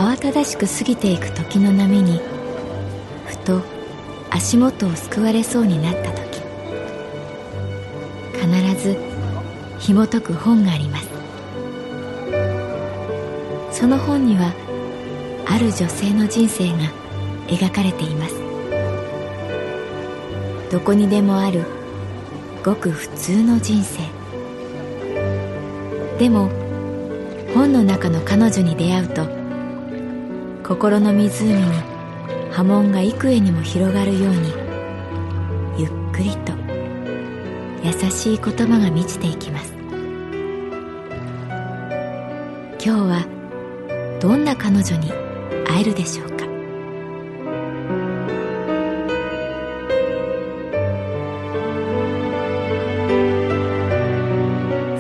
慌ただしく過ぎていく時の波にふと足元をすくわれそうになった時、必ず紐解く本があります。その本にはある女性の人生が描かれています。どこにでもあるごく普通の人生。でも本の中の彼女に出会うと、心の湖に波紋が幾重にも広がるように、ゆっくりと優しい言葉が満ちていきます。今日はどんな彼女に会えるでしょうか。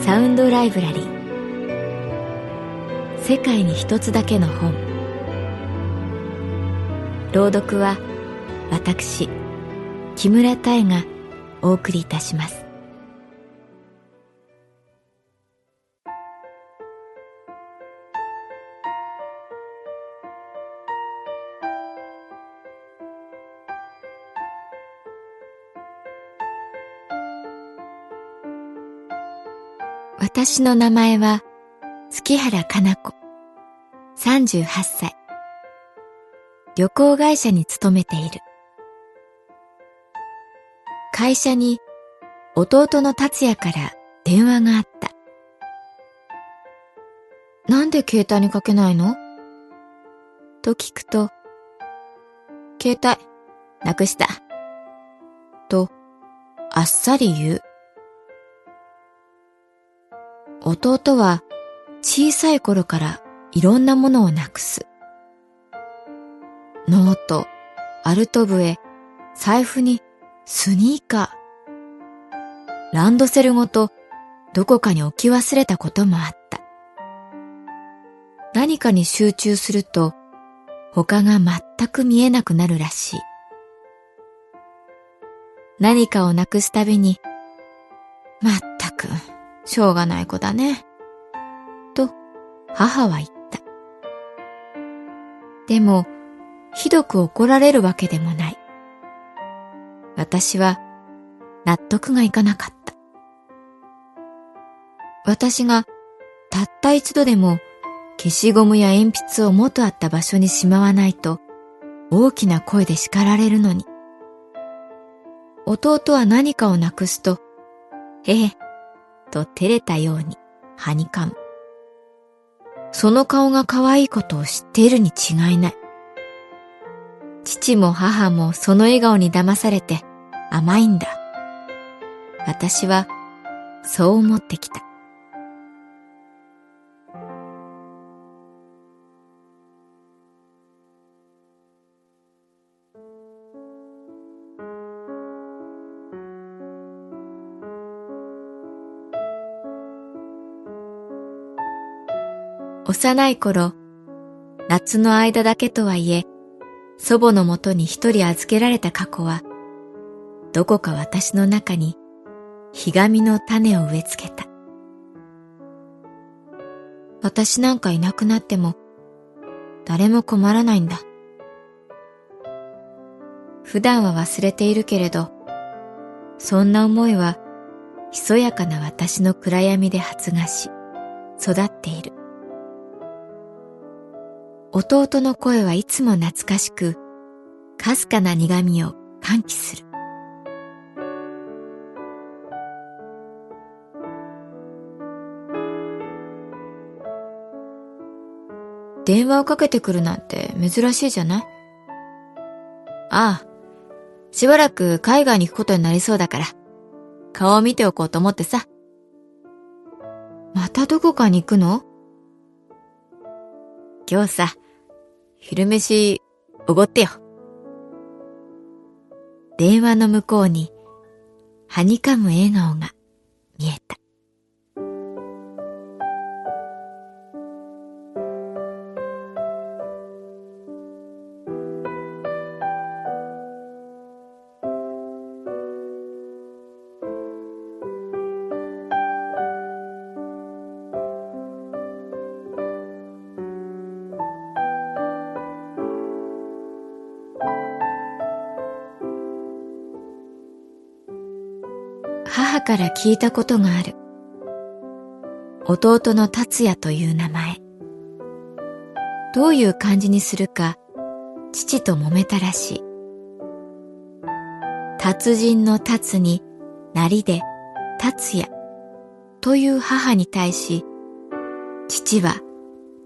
サウンドライブラリー、世界に一つだけの本。朗読は私木村多江がお送りいたします。私の名前は月原かな子、38歳。旅行会社に勤めている。会社に弟の達也から電話があった。なんで携帯にかけないのと聞くと、携帯なくしたとあっさり言う。弟は小さい頃からいろんなものをなくす。ノート、アルト笛、財布にスニーカー。ランドセルごとどこかに置き忘れたこともあった。何かに集中すると他が全く見えなくなるらしい。何かをなくすたびに、まったくしょうがない子だね、と母は言った。でもひどく怒られるわけでもない。私は納得がいかなかった。私がたった一度でも消しゴムや鉛筆を元あった場所にしまわないと大きな声で叱られるのに、弟は何かをなくすと、へへ、と照れたようにはにかむ。その顔が可愛いことを知っているに違いない。父も母もその笑顔に騙されて甘いんだ。私はそう思ってきた。幼い頃、夏の間だけとはいえ、祖母のもとに一人預けられた過去は、どこか私の中にひがみの種を植え付けた。私なんかいなくなっても、誰も困らないんだ。普段は忘れているけれど、そんな思いは、ひそやかな私の暗闇で発芽し、育っている。弟の声はいつも懐かしく、かすかな苦みを喚起する。電話をかけてくるなんて珍しいじゃない？ああ、しばらく海外に行くことになりそうだから、顔を見ておこうと思ってさ。またどこかに行くの？今日さ、昼飯おごってよ。電話の向こうにはにかむ笑顔が見えた。母から聞いたことがある。弟の達也という名前。どういう漢字にするか父と揉めたらしい。達人の達になりで達也という母に対し、父は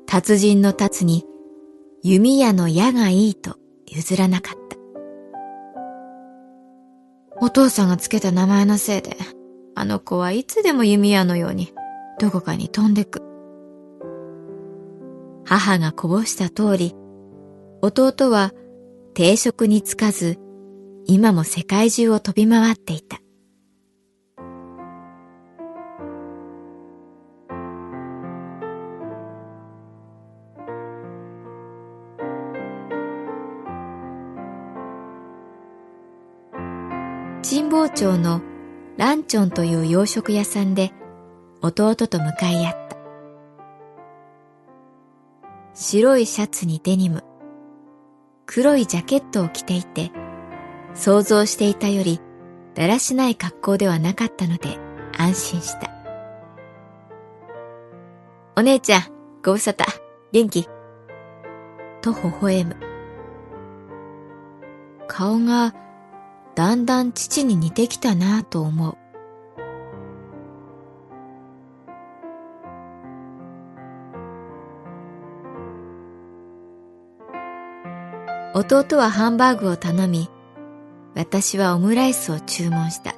達人の達に弓矢の矢がいいと譲らなかった。お父さんがつけた名前のせいで、あの子はいつでも弓矢のようにどこかに飛んでく。母がこぼした通り、弟は定職に就かず、今も世界中を飛び回っていた。神保町のランチョンという洋食屋さんで弟と向かい合った。白いシャツにデニム、黒いジャケットを着ていて、想像していたよりだらしない格好ではなかったので安心した。お姉ちゃん、ご無沙汰、元気？と微笑む。顔がだんだん父に似てきたなぁと思う。弟はハンバーグを頼み、私はオムライスを注文した。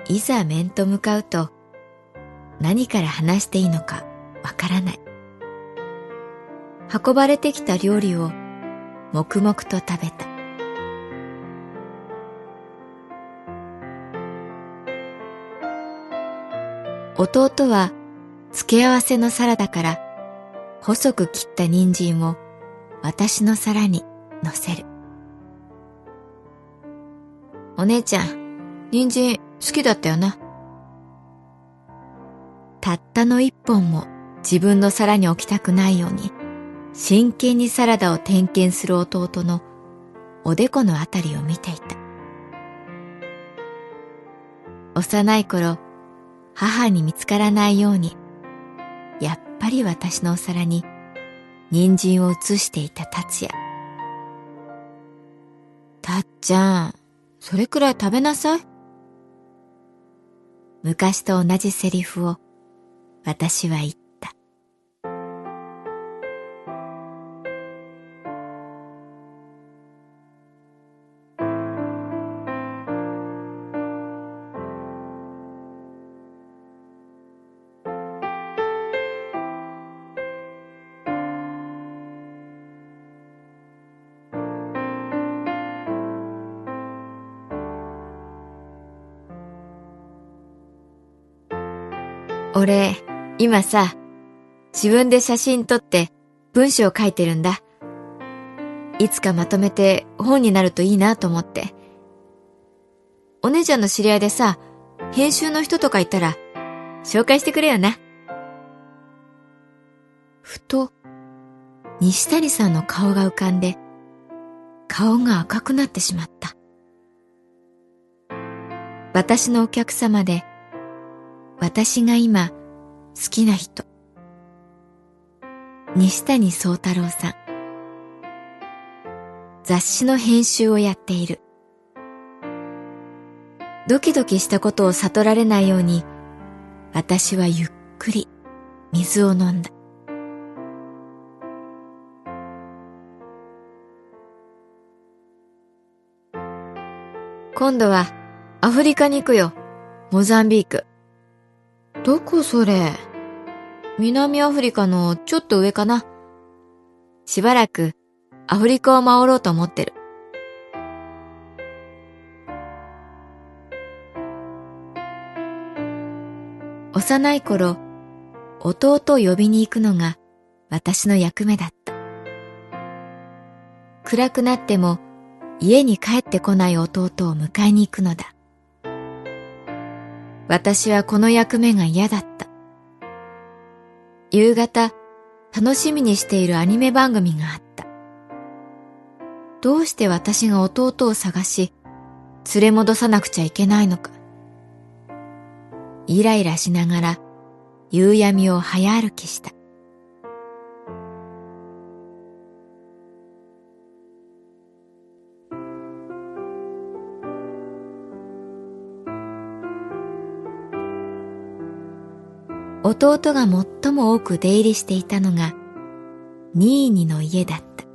いざ面と向かうと、何から話していいのかわからない。運ばれてきた料理を黙々と食べた。弟は付け合わせのサラダから細く切った人参を私の皿に乗せる。お姉ちゃん、人参好きだったよな。たったの一本も自分の皿に置きたくないように、真剣にサラダを点検する弟のおでこのあたりを見ていた。幼い頃、母に見つからないように、やっぱり私のお皿に人参を移していた達也。たっちゃん、それくらい食べなさい。昔と同じセリフを私は言った。俺、今さ、自分で写真撮って文章を書いてるんだ。いつかまとめて本になるといいなと思って。お姉ちゃんの知り合いでさ、編集の人とかいたら紹介してくれよな。ふと、西谷さんの顔が浮かんで、顔が赤くなってしまった。私のお客様で、私が今好きな人、西谷宗太郎さん。雑誌の編集をやっている。ドキドキしたことを悟られないように、私はゆっくり水を飲んだ。今度はアフリカに行くよ。モザンビーク。どこそれ？南アフリカのちょっと上かな。しばらくアフリカを回ろうと思ってる。幼い頃、弟を呼びに行くのが私の役目だった。暗くなっても家に帰ってこない弟を迎えに行くのだ。私はこの役目が嫌だった。夕方、楽しみにしているアニメ番組があった。どうして私が弟を探し、連れ戻さなくちゃいけないのか。イライラしながら夕闇を早歩きした。弟が最も多く出入りしていたのがニーニの家だった。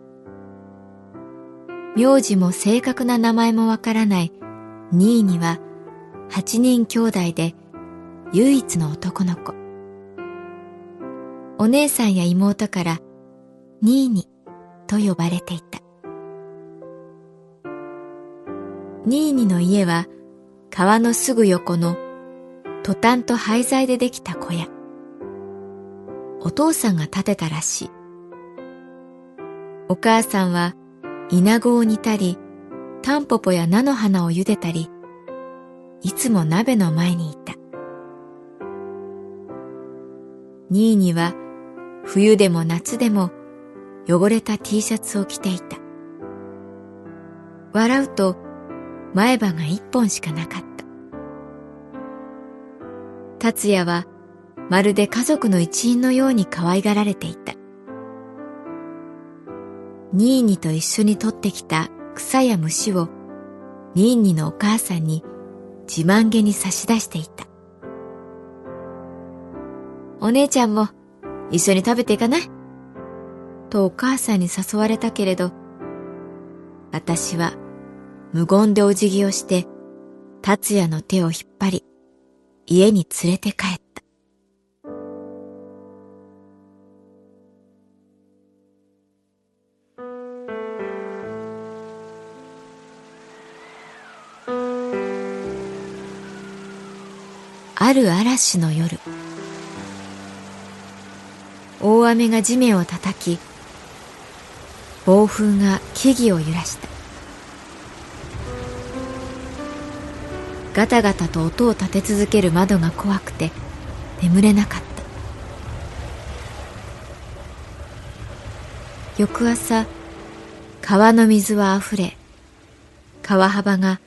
名字も正確な名前もわからないニーニは8人兄弟で唯一の男の子。お姉さんや妹からニーニと呼ばれていた。ニーニの家は川のすぐ横のトタンと廃材でできた小屋。お父さんが建てたらしい。お母さんはイナゴを煮たり、タンポポや菜の花を茹でたり、いつも鍋の前にいた。ニーニは冬でも夏でも汚れた T シャツを着ていた。笑うと前歯が一本しかなかった。達也はまるで家族の一員のように可愛がられていた。ニーニと一緒に取ってきた草や虫をニーニのお母さんに自慢げに差し出していた。お姉ちゃんも一緒に食べていかない？とお母さんに誘われたけれど、私は無言でお辞儀をして達也の手を引っ張り家に連れて帰った。ある嵐の夜、大雨が地面を叩き、暴風が木々を揺らした。ガタガタと音を立て続ける窓が怖くて眠れなかった。翌朝、川の水はあふれ、川幅が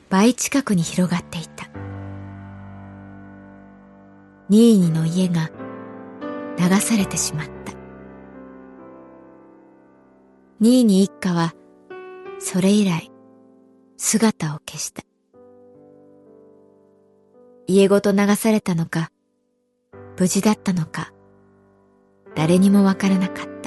倍近くに広がっていた。ニーニの家が流されてしまった。ニーニ一家はそれ以来姿を消した。家ごと流されたのか、無事だったのか、誰にもわからなかった。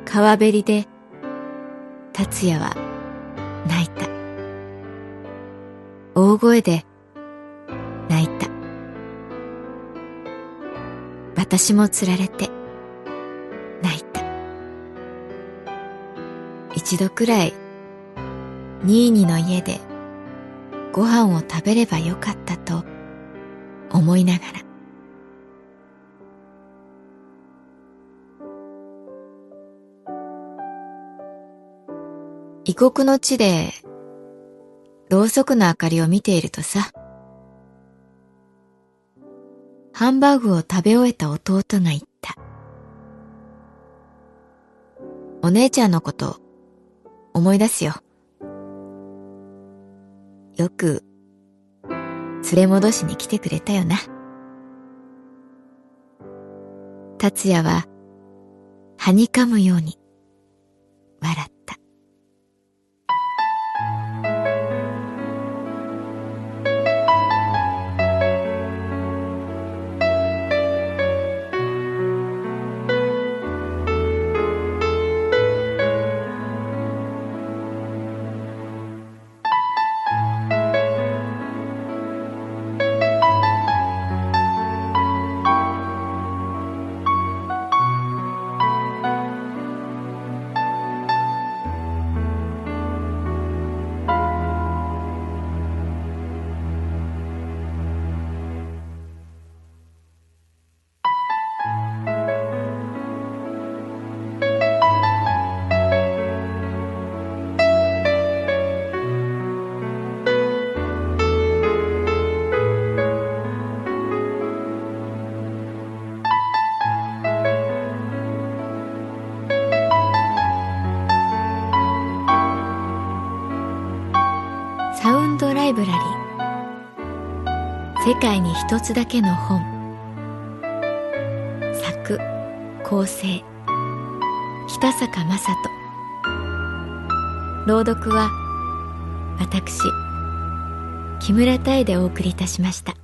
川べりで達也は泣いた。大声で泣いた。私もつられて泣いた。一度くらいニーニの家でご飯を食べればよかったと思いながら。異国の地でろうそくの明かりを見ているとさ、ハンバーグを食べ終えた弟が言った。お姉ちゃんのこと思い出すよ。よく連れ戻しに来てくれたよな。達也ははにかむように笑った。世界に一つだけの本。作構成北坂雅人。朗読は私木村多江でお送りいたしました。